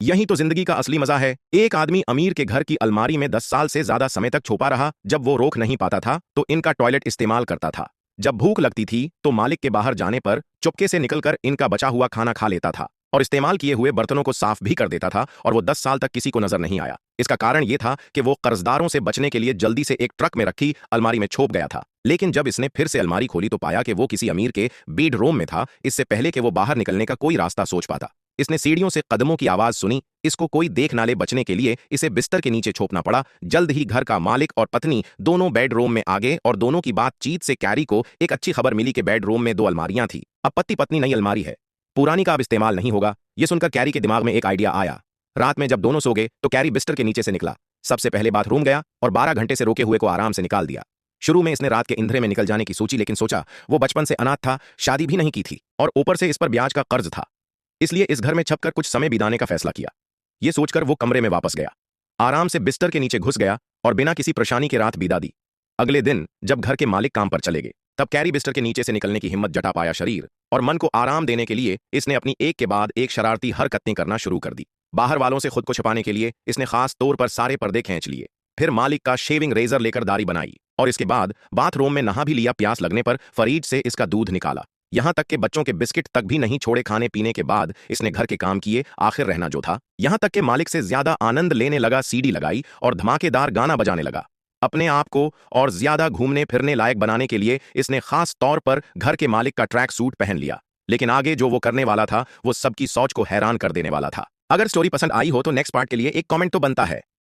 यही तो जिंदगी का असली मजा है। एक आदमी अमीर के घर की अलमारी में 10 साल से ज्यादा समय तक छुपा रहा। जब वो रोक नहीं पाता था तो इनका टॉयलेट इस्तेमाल करता था। जब भूख लगती थी तो मालिक के बाहर जाने पर चुपके से निकलकर इनका बचा हुआ खाना खा लेता था और इस्तेमाल किए हुए बर्तनों को साफ भी कर देता था, और वो 10 साल तक किसी को नजर नहीं आया। इसका कारण ये था कि वो कर्जदारों से बचने के लिए जल्दी से एक ट्रक में रखी अलमारी में छुप गया था। लेकिन जब इसने फिर से अलमारी खोली तो पाया कि वो किसी अमीर के बेडरूम में था। इससे पहले कि वो बाहर निकलने का कोई रास्ता सोच पाता, इसने सीढ़ियों से कदमों की आवाज सुनी। इसको कोई देख ना ले बचने के लिए इसे बिस्तर के नीचे छुपना पड़ा। जल्द ही घर का मालिक और पत्नी दोनों बेडरूम में आ गए और दोनों की बातचीत से कैरी को एक अच्छी खबर मिली कि बेडरूम में 2 अलमारियां थी। अब पति पत्नी नई अलमारी है, पुरानी का अब इस्तेमाल नहीं होगा। यह सुनकर कैरी के दिमाग में एक आइडिया आया। रात में जब दोनों सो गए तो कैरी बिस्तर के नीचे से निकला। सबसे पहले बाथरूम गया और 12 घंटे से रोके हुए को आराम से निकाल दिया। शुरू में इसने रात के अंधेरे में निकल जाने की सोची, लेकिन सोचा वो बचपन से अनाथ था, शादी भी नहीं की थी और ऊपर से इस पर ब्याज का कर्ज था, इसलिए इस घर में छपकर कुछ समय बिताने का फैसला किया। ये सोचकर वो कमरे में वापस गया, आराम से बिस्तर के नीचे घुस गया और बिना किसी परेशानी के रात बिता दी। अगले दिन जब घर के मालिक काम पर चले गए तब कैरी बिस्तर के नीचे से निकलने की हिम्मत जटा पाया। शरीर और मन को आराम देने के लिए इसने अपनी एक के बाद एक शरारती हरकतें करना शुरू कर दी। बाहर वालों से खुद को छिपाने के लिए इसने खास तौर पर सारे पर्दे खींच लिए, फिर मालिक का शेविंग रेजर लेकर दाढ़ी बनाई और इसके बाद बाथरूम में नहा भी लिया। प्यास लगने पर फ्रिज से इसका दूध निकाला, यहां तक कि बच्चों के बिस्किट तक भी नहीं छोड़े। खाने पीने के बाद इसने घर के काम किए, आखिर रहना जो था। यहां तक कि मालिक से ज्यादा आनंद लेने लगा, सीडी लगाई और धमाकेदार गाना बजाने लगा। अपने आप को और ज्यादा घूमने फिरने लायक बनाने के लिए इसने खास तौर पर घर के मालिक का ट्रैक सूट पहन लिया। लेकिन आगे जो वो करने वाला था वो सबकी सोच को हैरान कर देने वाला था। अगर स्टोरी पसंद आई हो तो नेक्स्ट पार्ट के लिए एक कमेंट तो बनता है।